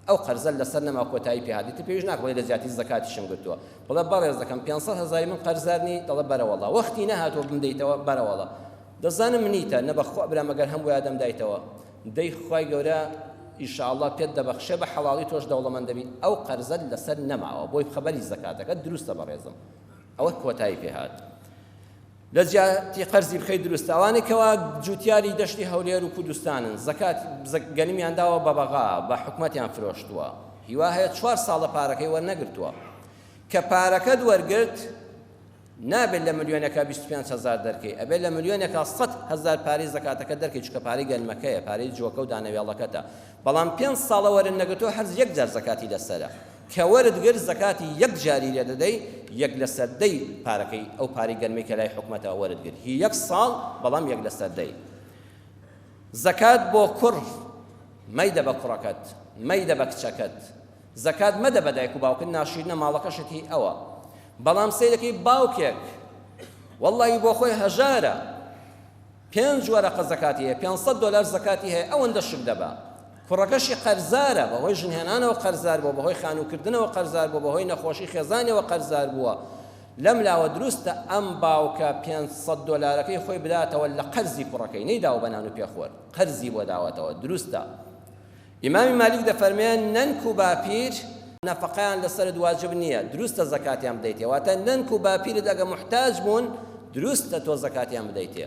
ئەو قەرزەت لەسەر نەما کۆتایی پێهاتیتر پێویست ناکە بڵێ لە زیاتی زەکاتیشم گرتووە بڵێ بەڕێز دەکەم 500,000 من قەرزارنی دەڵێ بەرەوەڵا وەختی نەهاتوە بمدەیتەوە بەرەوەڵا دەزانم نیتە نەبەخوا برام ئەگەر هەموو یادەم دایتەوە دەی خوای گەورە ئینشاءالله پێت دەبەخشێ بە حەڵاڵی تۆش دەوڵەمەند دەبیت ئەو قەرزەت لەسەر نەماوە بۆی خەبەری زەکاتەکە دروستە بەڕێزم ئەوە کۆتایی پێهات لە جیاتی قەرزی بخەی دروستە ئەوانەی کەوا جوتیاری دەشتی هەولێر و کوردستانن زەکات گەنمیان داوە بە بەغا بە حکومەتیان فرۆشتووە هیوا هەیە 4 ساڵە پارەکەی وەرنەگرتووە کە پارەکەت وەرگرت نابێت لە ملیۆنێکا 25,000 دەرکەی ئەبێت لە ملیۆنێکا 100,000 پارەی زەکاتەکە دەرکەی چکە پارەی گەنمەکەیە پارەی جووەکە و دانەوێڵەکەتە بەڵام 5 ساڵە وەرن نەگرتووە هەر یەک جار زەکاتی لەسەرە کە وەرتگر زەکاتی یەک جاری لێ دەدەی 1% پارەکەی ئەو پارەی گەرمی کە لای حکومەتەوە وەرتگر هی 1 ساڵ بەڵام 1% زەکات بۆ کوڕ مەیدە بە کوڕەکەت مەیدە بە کچەکەت زەکات مەدە بە دایک و باوکت ناشرینە ماڵەکەشت هی ئەوە بەڵام سەیرەکەی باوکێک وەڵڵی بۆ خۆی هەژارە 5 وەرەقە زەکاتی هەیە $500 زەکاتی هەیە ئەوەندە شک دەبا کوڕەکەشی قەرزارە بەهۆی ژنهێنانەوە قەرزار بووە بەهۆی خانووکردنەوە قەرزار بووە بەهۆی نەخۆشی خێزانەوە قەرزار بووە لەم لاوە دروستە ئەم باوکە $500 خۆی بداتەوە لە قەرزی کوڕەکەی نەیداوە بە نان و پێخۆر قەرزی بۆ داوەتەوە دروستە ئیمامی مالیک دەفەرمێن نەنک و باپیر نەفەقەیان لەسەرت واجب نییە دروستە زەکاتیان بدەیتێ واتە نەنک و باپیرت ئەگە محتاج بوون دروستە تۆ زەکاتیان بدەیتێ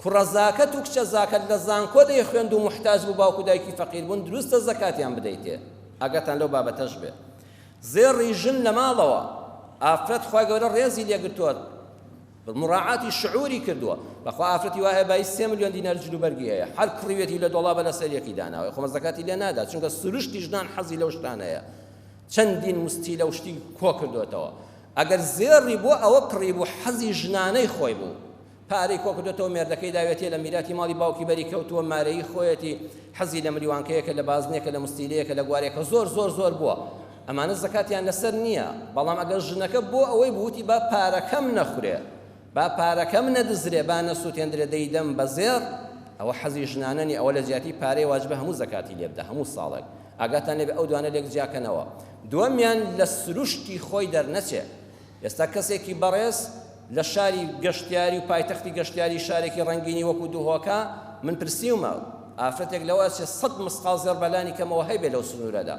کوڕە زاکەت و کچە زاکەت لە زانکۆ دەی خوێند و محتاج بوو باوکو دایکی فەقیر بوون دروستە زەکاتیان بدەیتێ ئەگەتان لەو بابەتەش بێ زێڕی ژن لە ماڵەوە ئافرەت خوای گەورە ڕێزی لێگرتووە مراعاتی شعوری کردووە بەخوا ئافرەتی وایە بای 3 ملیۆن دینار جلوبەرگی هەیە هەر کڕیوێتی لە دۆڵابە لەسەر یەکی داناوە خۆمە زەکاتی لێ نادا چونکە سروشتی ژنان حەزی لەو شتانەیە چەندین مستی لەو شتی کۆ کردوێتەوە ئەگەر زێڕی بۆ ئەوە کڕی بوو حەزی ژنانەی خۆی بوو پارەی کۆ کردوێتەوە مێردەکەی داوێتێ لە میراتی ماڵی باوکی بەری کەوتووە مارەی خۆیەتی حەزی لە مریوانکەیەکە لە بازنێکە لە مستیلەیەکە لە گوارێکە زۆر بووە ئەمانە زەکاتیان لەسەر نییە بەڵام ئەگەر ژنەکە بۆ ئەوەی بوتی با پارەکەم نەخورێ با پارەکەم نەدزرێ با نەسووتێندرێ دەیدەم بە زێر ئەوە حەزی ژنانەنی ئەوە لە زیاتی پارەی واجبە هەموو زەکاتی لێ بدە هەموو ساڵێک ئاگاتان لێبێ ئەو دوانە لێک جیاکەنەوە دووەمیان لە سروشتی خۆی دەرنەچێ ئێستا کەسێکی بەڕێز لە شاری گەشتیاری و پایتەختی گەشتیاری شارێکی ڕەنگینی وەکو دووهۆکە من پرسیومە ئافرەتێک لەوە 100 مسقال زێر بەلانی کەمەوە هەیبێ لەو سنوورەدا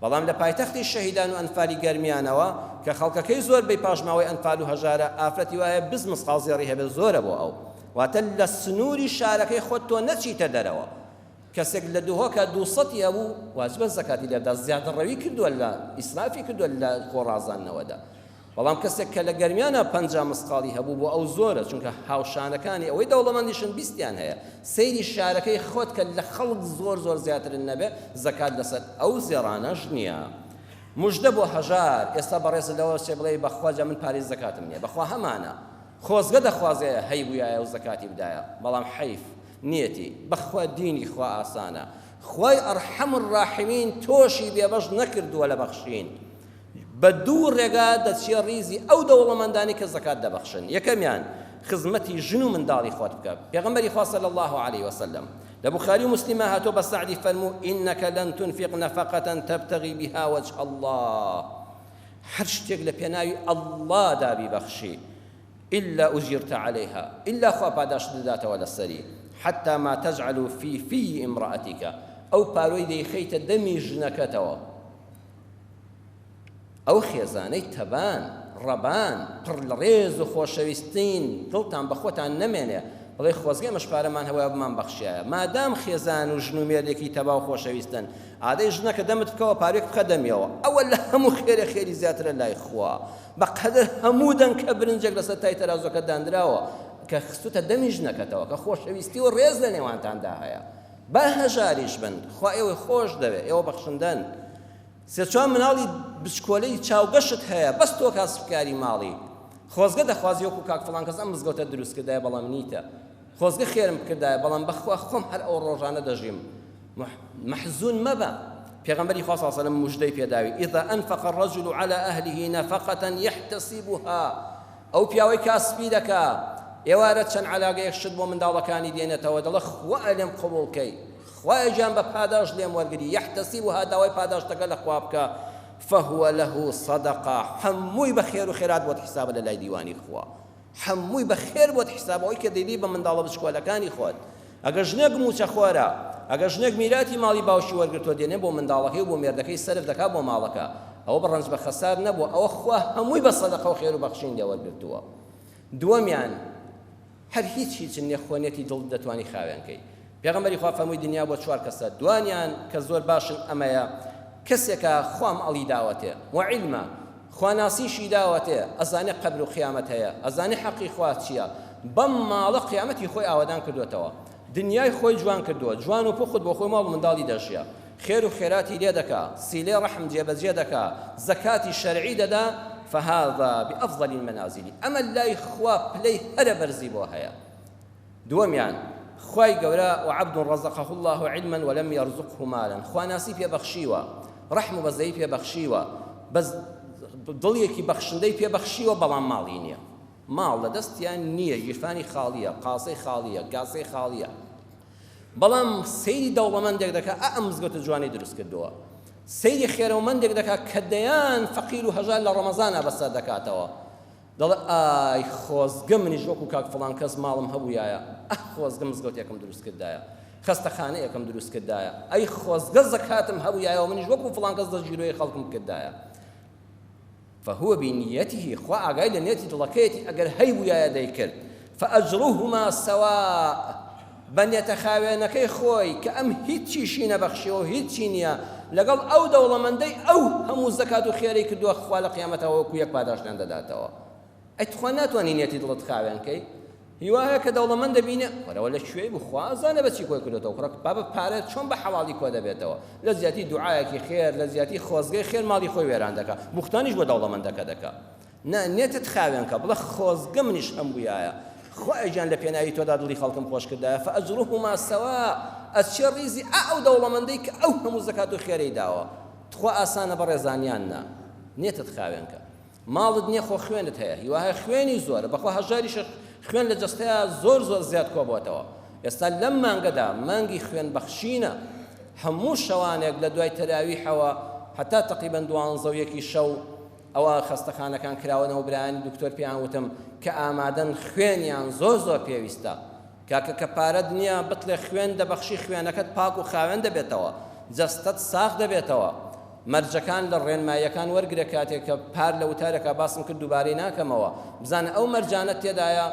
بەڵام لە پایتەختی شەهیدان و ئەنفالی گەرمیانەوە کە خەڵکەکەی زۆر بەی پاژماوەی ئەنفال و هەژارە ئافرەتی وایە 20 مسقال زێڕی هەبێ زۆرە بۆ ئەو واتە لە سنووری شارەکەی خۆت تۆ نەچیتە دەرەوە کەسێک لە دووهۆکە 200 هەبوو واجبە زەکاتی لێ بدات زیادەڕەوی کردووە لە ئیسرافی کردووە لە خۆڕازانەوەدا بەڵام کەسێک کە لە گەرمیانە 50 مسقالی هەبوو بۆ ئەو زۆرە چونکە هاوشانەکانی ئەوەی دەوڵەمەندیشن 20یان هەیە سەیری شارەکەی خۆت کە لە خەڵک زۆر زیاترن نەبێ زەکات لەسەر ئەو زێڕانەش نییە موژدە بۆ هەژار ئێستا بەڕێز لەوە چێ بڵێ بەخواجا من پارەی زەکاتم نییە بەخوا هەمانە خۆزگە دەخوازێ هەی بوویایە و زەکاتی بدایە بەڵام حەیف نیەتی بەخوا دینی خوا ئاسانە خوای ئەرحەم الراحیمین تۆشی بێبەش نەکردووە لە بەخشین بە دوو ڕێگا دەچێ ڕیزی ئەو دەوڵەمەندانی کە زەکات دەبەخشن یەکەمیان خزمەتی ژن و منداڵی خۆت بکە پێغەمبەری خوا صلی الله عليه وسلم لە بوخاری و مسلمە هاتۆ بە سعدی فەرموو إنك لن تنفق نفقة تبتغي بها وجه الله هەر شتێک لە پێناوی ئەڵڵا دابی بەخشی إلا أجرت عليها إلا خوا پاداش دەداتەوە لەسەری حتى ما تجعل في امرأتك ئەو پارۆی دەیخەیتە دەمی ژنەکەتەوە ئەو خێزانەی تەبان ڕەبان پڕ لە ڕێز و خۆشەویستین دڵتان بە خۆتان نەمێنێ بڵێ خۆزگە مەشپارەمان هەوایە بمان بەخشایە مادام خێزان و ژن و مێردێکی تەبا و خۆشەویستن ئادەی ژنەکە دەمت بکەوە پارێک بخە دەمیەوە ئەوە لە هەموو خێری زیاترە لای خوا بەقەدر هەموو دەنگ کە برنجێک لەسەر تای تەرازۆکە دانراوە کە خستوتە دەمی ژنەکەتەوە کە خۆشەویستی و ڕێز لە نێوانتاندا هەیە با هەژاریش بن خوا ئێوە خۆش دەوێت ئێوە بەخشندەن سێ-چوار مناڵی بچکۆلەی چاوگەشت هەیە بەس تۆ کاسبکاری ماڵی خۆزگە دەخوازی وەکو کاک فڵان کەس ئەم مزگەوتە دروست کردایە بەڵام نیتە خۆزگە خێرم کردایە بەڵام بەخوا خۆم هەر ئەو ڕۆژانە دەژیم مەحزون مەبە پێغەمبەری خوا صلی الله علیه و سلم موژدەی پێداوی إذا أنفق الرجل على أهله نفقة يحتسبها ئەو پیاوەی کاسبی دەکا ئێوارە چەند عەلاقەیەک شت بۆ منداڵەکانی دێنێتەوە دەڵێ خوا لێم قبوڵکەی خوای گیان بە پاداش لێم وەرگری یحتسبها داوای پاداشتەکە لە خوا بکە فهو له صدقة هەمووی بە خێر و خێرات بۆت حسابە لە لای دیوانی خوا هەمووی بە خێر بۆت حسابەوەی کە دەیبی بە منداڵە بچکۆلەکانی خۆت ئەگەر ژنێک موچەخۆرە ئەگەر ژنێک میراتی ماڵی باوشی وەرگرتووە دێنێ بۆ منداڵەکەی و بۆ مێردەکەی سەرف دەکات بۆ ماڵەکە ئەوە بە ڕەنج بە خەسار نەبووە ئەوە خوا هەمووی بە سەدەقە و خێر و بەخشین لێ وەرگرتووە دووەمیان هەر هیچ نێخۆنێتی دڵ دەتوانی خاوێنکەی پێغەمبەری خوا فەرمووی دنیا بۆ 4 کەسە دوانیان کە زۆر باشن ئەمەیە کەسێکە خوام ئەڵی داوەتێ وعیلمە خواناسیشی داوەتێ ئەزانێ قەبر و قیامەت هەیە ئەزانێ حەقی خوا چییە بەم ماڵە قیامەتی خۆی ئاوادان کردوێتەوە دنیای خۆی جوان کردووە جوان و پوخت بۆ خۆی ماڵ و منداڵی دەژیا خێر و خێراتی لێ دەکا سیلێ ڕەحم جێبەجێ دەکا زەکاتی شەرعی دەدا فهذا بأفضل المنازل ئەمە لای خوا پلەی هەرە بەرزی بۆ هەیە دووەمیان خوای گەورە وعبد رزقه الله علما ولم يرزقه مالا خوا ناسی پێبەخشیوە ڕەحم و بەزەی پێبەخشیوە بەس دڵیەکی بەخشندەی پێبەخشیوە بەڵام ماڵی نییە ماڵ لە دەستیان نییە ژیرفانی خاڵیە قاسەی خاڵیە گاسەی خاڵیە بەڵام سەیری دەوڵەمەندێک دەکا ئەم مزگەوتە جوانی دروست کردووە سەیری خێرەومەندێک دەکا کە دەیان فەقیر و هەژار لە ڕەمەزانە بەسەر دەکاتەوە دەڵێ ئای خۆزگە منیش وەکو کاک فڵان کەس ماڵم هەبوویایە خۆزگە مزگەوتێکم دروست کردایە خەستەخانەیەکم دروست کردایە ئەی خۆزگە زەکاتم هەبوویایە و منیش وەکو فڵان کەس دەستگیرۆی خەڵکم کردایە فهو بنيته خوا ئاگای لە نێتی دڵەکەیەتی ئەگەر هەیبوویایە دەیکرد فأجرهما سواء بەنێتە خاوێنەکەی خۆی کە ئەم هیچیشی نەبەخشیەوە هیچی نییە لەگەڵ ئەو دەوڵەمەندەی ئەو هەموو زەکات و خێرەی کردووە خوا لە قیامەتەوە وەکو یەک پاداشتیان دەداتەوە ئەی تخوا ناتوانانی نێتی دڵت خاوێنکەی هیوایە کە دەوڵەمەند دەبینێ وەرەوە لە کوێی بخوا ئازانە بەچی کۆی کردێتەوە کوڕە بابە پارێت چۆن بە حەڵاڵی کۆ دەبێتەوە لە زیاتی دوعایەکی خێر لە زیاتی خۆزگەی خێر ماڵی خۆی وێران دەکا بوختانیش بۆ دەوڵەمەندەکە دەکا نا نێتت خاوێنکە بڵە خۆزگە منیش هەم بوویایە خوایجان لە پێناوی تۆدا دڵی خەڵکم خۆش کردایە فەئەجرهما سەواء ئەچێ ڕیزی ئەو دەوڵەمەندەی کە ئەو هەموو زەکات و خێرەی داوە تخوا ئاسانە بەڕێزانیان نا نێتت خاوێنکە ماڵت نییە خۆ خوێنت هەیە هیوایە خوێنی زۆرە بەخوا هەژاریش خوێن لە جەستەیە زۆر زیاد کۆبووەتەوە ئێستا لەم مانگەدا مانگی خوێن بەخشینە هەموو شەوانێک لە دوای تەراویحەوە هەتا تەقریبەن 12 شەو ئەوە خەستەخانەکان کراونەوە برایانی دکتۆر پێیان وتم کە ئامادەن خوێنیان زۆر پێویستە کاکە کە پارەت نییە بتڵێ خوێن دەبەخشی خوێنەکەت پاک و خاوێن دەبێتەوە جەستەت ساغ دەبێتەوە مەرجەکان لە ڕێنماییەکان وەرگرە کاتێک کە پار لە وتارێکە باسم کرد دووبارەی ناکەمەوە بزانە ئەو مەرجانەت تێدایە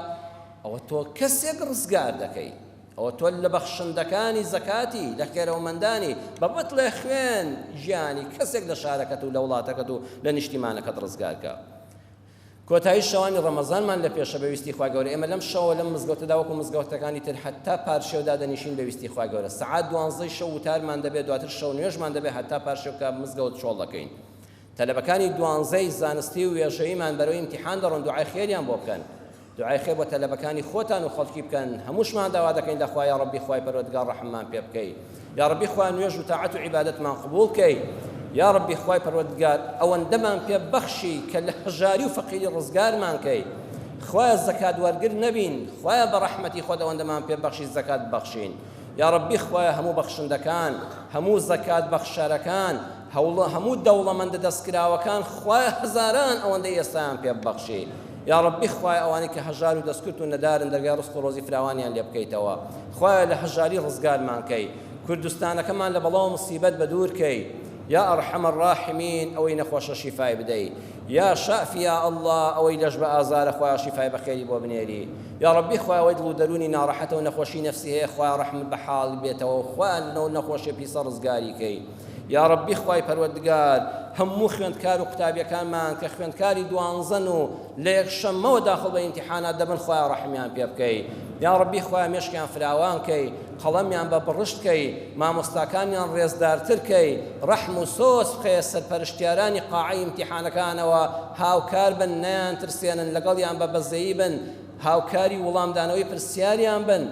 ئەوە تۆ کەسێک ڕزگار دەکەی ئەوە تۆ لە بەخشندەکانی زەکاتی لە خێرەومەندانی بەبەت لێ خوێن ژیانی کەسێک لە شارەکەت و لە وڵاتەکەت و لە نیشتیمانەکەت ڕزگارکە کۆتایی شەوانی ڕەمەزانمان لە پێشە بەویستی خوا گەورە ئێمە لەم شەوە لەم مزگەوتەدا وەکو مزگەوتەکانی تر حتا پارشێودا دەنیشین بەویستی خوا گەورە سەعات 12 شەو وتارمان دەبێت دواتر شەو نوێژمان دەبێت حتا پارشێو کە مزگەوت شۆڵ دەکەین تەلەبەکانی 12 زانستی و وێژەیمان بەرەوەی ئیمتیحان دەڕۆن دوعای خێریان بۆ بکەن دوعای خێر بۆ تەلەبەکانی خۆتان و خەڵکی بکەن هەمووشمان داوا دەکەین لە خوا یا ڕەبی خوای پەروەردگار ڕەحممان پێ بکەی یا ڕەبی خوا نوێژ و تاعەت و عیبادەتمان قبوڵ کەی یا ڕەبی خوای پەروەردگار ئەوەندەمان پێ بەخشی کە لە هەژاری و فەقیری ڕزگارمان کەی خوایە زەکات وەرگر نەبین خوایە بە ڕەحمەتی خۆت ئەوەندەمان پێ بەخشی زەکات بەخشین یا ڕەبی خوایە هەموو بەخشندەکان هەموو زەکات بەخشەرەکان هەموو دەوڵەمەندە دەستکراوەکان خوایە هەزاران ئەوەندەی ئێستایان پێ بەخشی یا ڕەبی خوایە ئەوانەی کە هەژار و دەستکرد و نەدارن دەرگای ڕزق و ڕۆزی فراوانیان لێ بکەیتەوە خوایە لە هەژاری ڕزگارمان کەی کوردستانەکەمان لە بەڵاو مصیبەت بە دوور کەی یا ئەرحەم الراحمین ئەوەی نەخۆشە شیفای بدەی یا شافی یا الله ئەوەی لەش بە ئازارە خوایە شیفای بەخێری بۆ بنێری یا ڕەبی خوایە ئەوەی دڵ و دەرونی ناڕەحەتە و نەخۆشی نەفسی هەیە خوایە ڕەحمت بە حاڵ بێتەوە خوایە لەو نەخۆشیە پیسە ڕزگاری کەی یا ڕەبی خوای پەروەردگار هەموو خوێندکار و قوتابیەکانمان کە خوێندکاری دوانزەن و لە یەکشەممەوە داخڵ بە ئیمتیحانات دەبن خوایە ڕەحمیان پێ بکەی یا ڕەبی خوایە مێشکیان فراوان کەی قەڵەمیان بە بڕشت کەی مامۆستاکانیان ڕێزدارتر کەی ڕەحم و سۆس بخەیە سەرپەرشتیارانی قاعەی ئیمتیحانەکانەوە هاوکار بن نەیان ترسێنن لەگەڵیان بە بەزەیی بن هاوکاری وەڵامدانەوەی پرسیاریان بن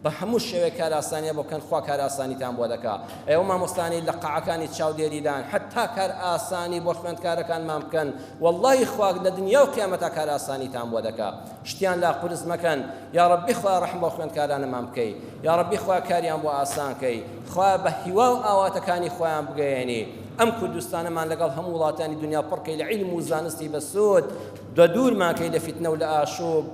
بە هەموو شێوەیە کار ئاسانیە بۆ بکەن خوا کار ئاسانیتان بۆ دەکا ئێوە مامۆستانی لە قاعەکانی چاودێریدان حتا کار ئاسانی بۆ خوێندکارەکانمان بکەن وەڵڵاهی خوا لە دنیا و قیامەتا کار ئاسانیتان بۆ دەکا شتیان لا قورس مەکەن یا ڕەبی خوا ڕەحم بۆ خوێندکارانمان بکەی یا ڕەبی خوا کاریان بۆ ئاسان کەی خوا بە هیوا و ئاواتەکانی خۆیان بگەیەنی ئەم کوردستانەمان لەگەڵ هەموو وڵاتانی دنیا پڕکەی لە عیلم و زانستی بەسوود دوورمان کەی لە فیتنە و لە ئاشوب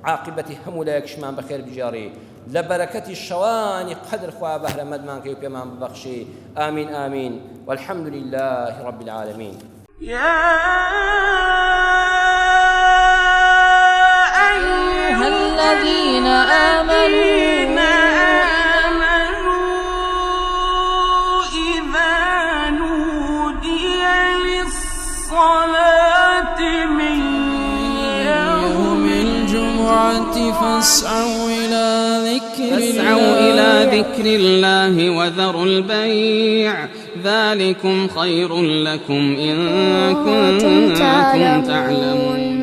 عاقبەتی هەموو لە یەکشمان بەخێر بژێڕی لبركة الشواني قدر خوا بهرمد مان كيف يمان ببخشي آمين آمين والحمد لله رب العالمين يا أيها الذين آمنوا إذا نودي للصلاة من يوم الجمعة فاسعوا إلى ذكر الله وذروا البيع ذلكم خير لكم إن كنتم تعلمون